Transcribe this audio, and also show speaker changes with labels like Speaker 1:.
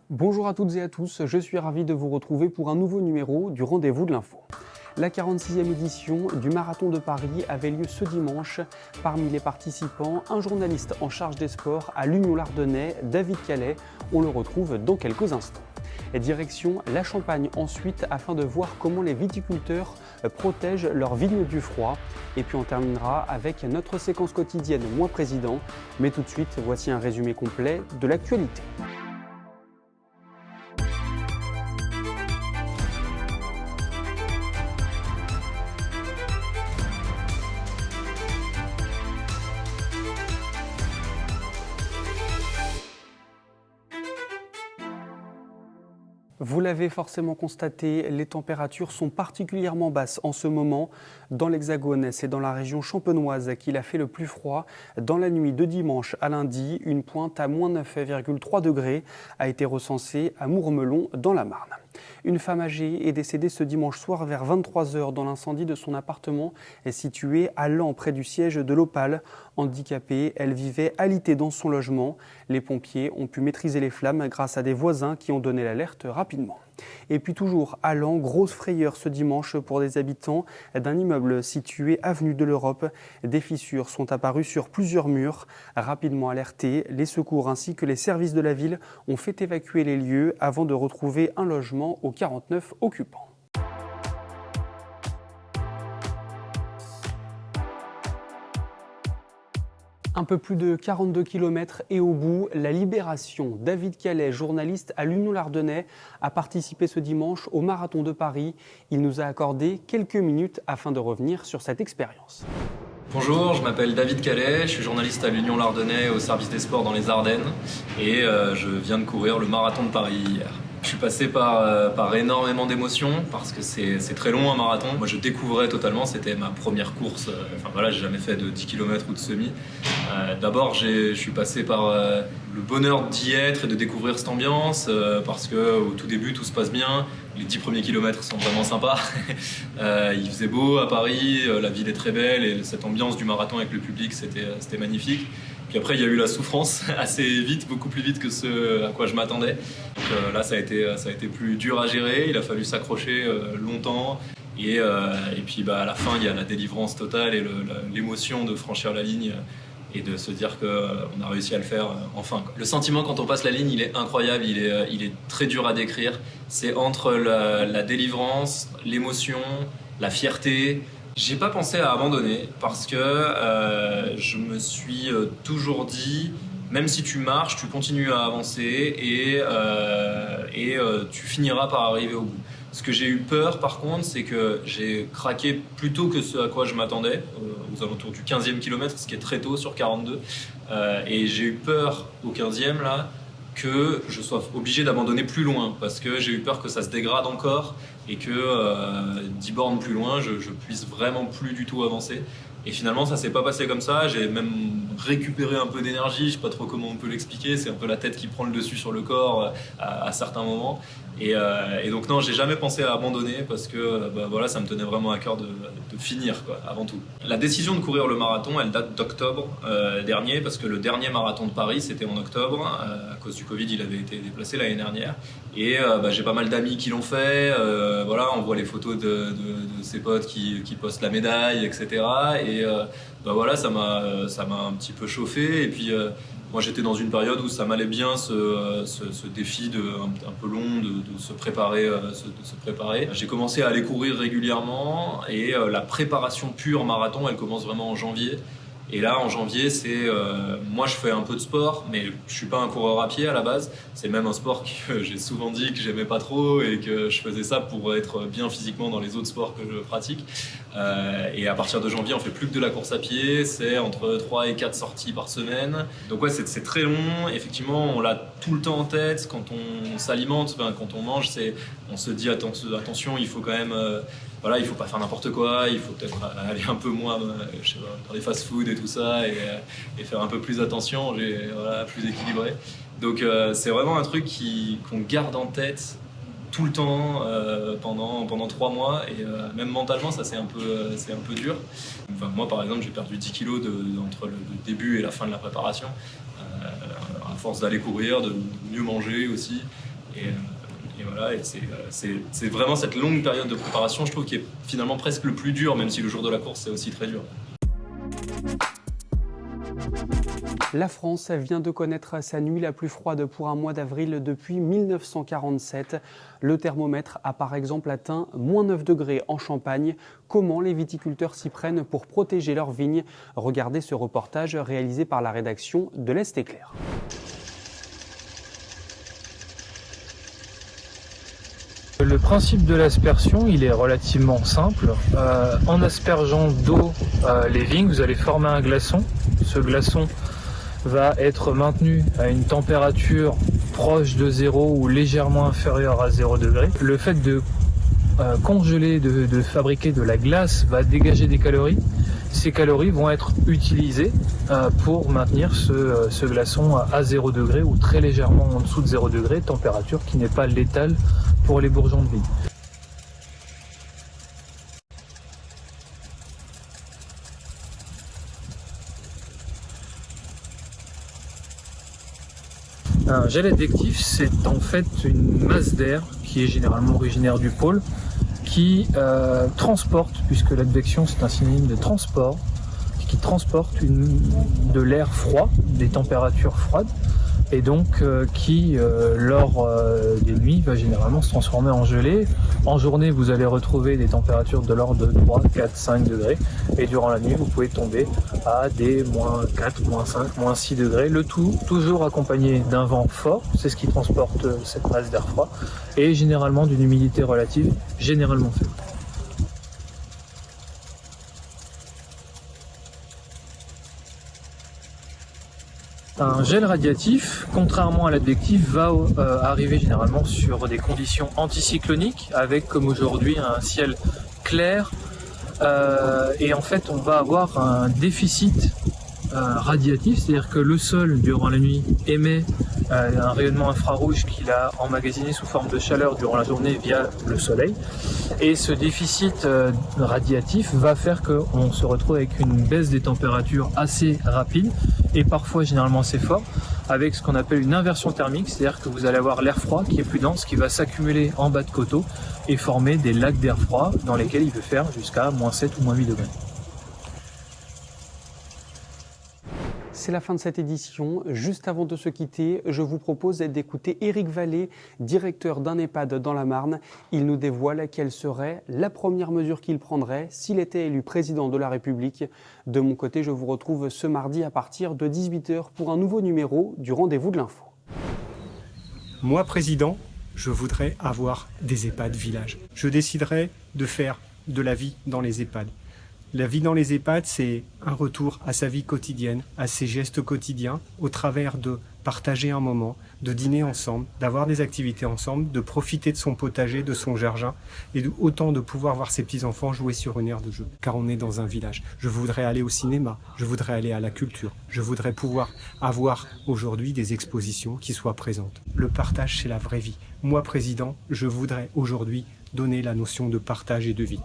Speaker 1: Bonjour à toutes et à tous, je suis ravi de vous retrouver pour un nouveau numéro du Rendez-vous de l'Info. La 46e édition du Marathon de Paris avait lieu ce dimanche. Parmi les participants, un journaliste en charge des sports à l'Union Lardonnais, David Calais. On le retrouve dans quelques instants. Et direction la Champagne ensuite afin de voir comment les viticulteurs protègent leurs vignes du froid. Et puis on terminera avec notre séquence quotidienne Moi Président. Mais tout de suite, voici un résumé complet de l'actualité. Vous l'avez forcément constaté, les températures sont particulièrement basses en ce moment. Dans l'Hexagone, c'est dans la région champenoise qu'il a fait le plus froid. Dans la nuit de dimanche à lundi, une pointe à moins 9,3 degrés a été recensée à Mourmelon dans la Marne. Une femme âgée est décédée ce dimanche soir vers 23 h dans l'incendie de son appartement situé à Laon, près du siège de l'Opale. Handicapée, elle vivait alitée dans son logement. Les pompiers ont pu maîtriser les flammes grâce à des voisins qui ont donné l'alerte rapidement. Et puis toujours à Laon, grosse frayeur ce dimanche pour des habitants d'un immeuble situé avenue de l'Europe. Des fissures sont apparues sur plusieurs murs. Rapidement alertés, les secours ainsi que les services de la ville ont fait évacuer les lieux avant de retrouver un logement aux 49 occupants. Un peu plus de 42 km et au bout, la libération. David Calais, journaliste à l'Union Lardonnais, a participé ce dimanche au Marathon de Paris. Il nous a accordé quelques minutes afin de revenir sur cette expérience.
Speaker 2: Bonjour, je m'appelle David Calais, je suis journaliste à l'Union Lardonnais au service des sports dans les Ardennes et je viens de courir le Marathon de Paris hier. Je suis passé par énormément d'émotions parce que c'est très long un marathon. Moi je découvrais totalement, c'était ma première course, j'ai jamais fait de 10 km ou de semi. D'abord je suis passé par le bonheur d'y être et de découvrir cette ambiance parce qu'au tout début tout se passe bien, les 10 premiers kilomètres sont vraiment sympas. Il faisait beau à Paris, la ville est très belle et cette ambiance du marathon avec le public c'était magnifique. Puis après, il y a eu la souffrance assez vite, beaucoup plus vite que ce à quoi je m'attendais. Donc là, ça a été plus dur à gérer. Il a fallu s'accrocher longtemps. Et puis à la fin, il y a la délivrance totale et l'émotion de franchir la ligne et de se dire qu'on a réussi à le faire enfin. Le sentiment quand on passe la ligne, il est incroyable, il est très dur à décrire. C'est entre la délivrance, l'émotion, la fierté. J'ai pas pensé à abandonner parce que je me suis toujours dit, même si tu marches, tu continues à avancer et tu finiras par arriver au bout. Ce que j'ai eu peur par contre, c'est que j'ai craqué plus tôt que ce à quoi je m'attendais, aux alentours du 15e kilomètre, ce qui est très tôt sur 42. Et j'ai eu peur au 15e là, que je sois obligé d'abandonner plus loin parce que j'ai eu peur que ça se dégrade encore et que 10 bornes plus loin, je puisse vraiment plus du tout avancer. Et finalement, ça s'est pas passé comme ça. J'ai même récupéré un peu d'énergie. Je sais pas trop comment on peut l'expliquer. C'est un peu la tête qui prend le dessus sur le corps à certains moments. Et donc non, j'ai jamais pensé à abandonner parce que ça me tenait vraiment à cœur de finir avant tout. La décision de courir le marathon, elle date d'octobre dernier parce que le dernier marathon de Paris, c'était en octobre. À cause du Covid, il avait été déplacé l'année dernière. Et j'ai pas mal d'amis qui l'ont fait. On voit les photos de ses potes qui postent la médaille, etc. Et ça m'a un petit peu chauffé. Et puis moi j'étais dans une période où ça m'allait bien ce défi un peu long de se préparer. J'ai commencé à aller courir régulièrement et la préparation pure marathon, elle commence vraiment en janvier. Et là, en janvier, moi je fais un peu de sport, mais je suis pas un coureur à pied à la base. C'est même un sport que j'ai souvent dit que j'aimais pas trop et que je faisais ça pour être bien physiquement dans les autres sports que je pratique. Et à partir de janvier, on fait plus que de la course à pied. C'est entre 3 et 4 sorties par semaine. Donc ouais, c'est très long. Effectivement, on l'a tout le temps en tête. Quand on s'alimente, quand on mange, on se dit attention, il faut quand même... il faut pas faire n'importe quoi, il faut peut-être aller un peu moins dans les fast-food et tout ça et faire un peu plus attention, plus équilibré. Donc c'est vraiment un truc qu'on garde en tête tout le temps pendant 3 mois et même mentalement ça c'est un peu dur. Enfin, moi par exemple j'ai perdu 10 kilos entre le début et la fin de la préparation à force d'aller courir, de mieux manger aussi. Et voilà, et c'est vraiment cette longue période de préparation, je trouve, qui est finalement presque le plus dur, même si le jour de la course, c'est aussi très dur.
Speaker 1: La France vient de connaître sa nuit la plus froide pour un mois d'avril depuis 1947. Le thermomètre a par exemple atteint -9 degrés en Champagne. Comment les viticulteurs s'y prennent pour protéger leurs vignes? Regardez ce reportage réalisé par la rédaction de l'Est Éclair.
Speaker 3: Le principe de l'aspersion, il est relativement simple. En aspergeant d'eau les vignes, vous allez former un glaçon. Ce glaçon va être maintenu à une température proche de 0 ou légèrement inférieure à 0 degré. Le fait de congeler, de fabriquer de la glace va dégager des calories. Ces calories vont être utilisées pour maintenir ce glaçon à 0 degré ou très légèrement en dessous de 0 degré, température qui n'est pas létale pour les bourgeons de vigne. Un gel advectif, c'est en fait une masse d'air qui est généralement originaire du pôle, qui transporte, puisque l'advection c'est un synonyme de transport, qui transporte de l'air froid, des températures froides, et donc qui, lors des nuits, va généralement se transformer en gelée. En journée, vous allez retrouver des températures de l'ordre de 3, 4, 5 degrés, et durant la nuit, vous pouvez tomber à des -4, -5, -6 degrés, le tout toujours accompagné d'un vent fort, c'est ce qui transporte cette masse d'air froid, et généralement d'une humidité relative généralement faible. Un gel radiatif, contrairement à l'advectif, va arriver généralement sur des conditions anticycloniques, avec comme aujourd'hui un ciel clair, et en fait on va avoir un déficit radiatif, c'est-à-dire que le sol durant la nuit émet un rayonnement infrarouge qu'il a emmagasiné sous forme de chaleur durant la journée via le soleil, et ce déficit radiatif va faire qu'on se retrouve avec une baisse des températures assez rapide et parfois généralement assez fort, avec ce qu'on appelle une inversion thermique, c'est-à-dire que vous allez avoir l'air froid qui est plus dense, qui va s'accumuler en bas de coteaux et former des lacs d'air froid dans lesquels il peut faire jusqu'à -7 ou -8 degrés.
Speaker 1: C'est la fin de cette édition. Juste avant de se quitter, je vous propose d'écouter Éric Vallée, directeur d'un EHPAD dans la Marne. Il nous dévoile quelle serait la première mesure qu'il prendrait s'il était élu président de la République. De mon côté, je vous retrouve ce mardi à partir de 18h pour un nouveau numéro du Rendez-vous de l'Info.
Speaker 4: Moi, président, je voudrais avoir des EHPAD villages. Je déciderais de faire de la vie dans les EHPAD. La vie dans les EHPAD, c'est un retour à sa vie quotidienne, à ses gestes quotidiens, au travers de partager un moment, de dîner ensemble, d'avoir des activités ensemble, de profiter de son potager, de son jardin, et autant de pouvoir voir ses petits-enfants jouer sur une aire de jeu, car on est dans un village. Je voudrais aller au cinéma, je voudrais aller à la culture, je voudrais pouvoir avoir aujourd'hui des expositions qui soient présentes. Le partage, c'est la vraie vie. Moi, président, je voudrais aujourd'hui donner la notion de partage et de vie.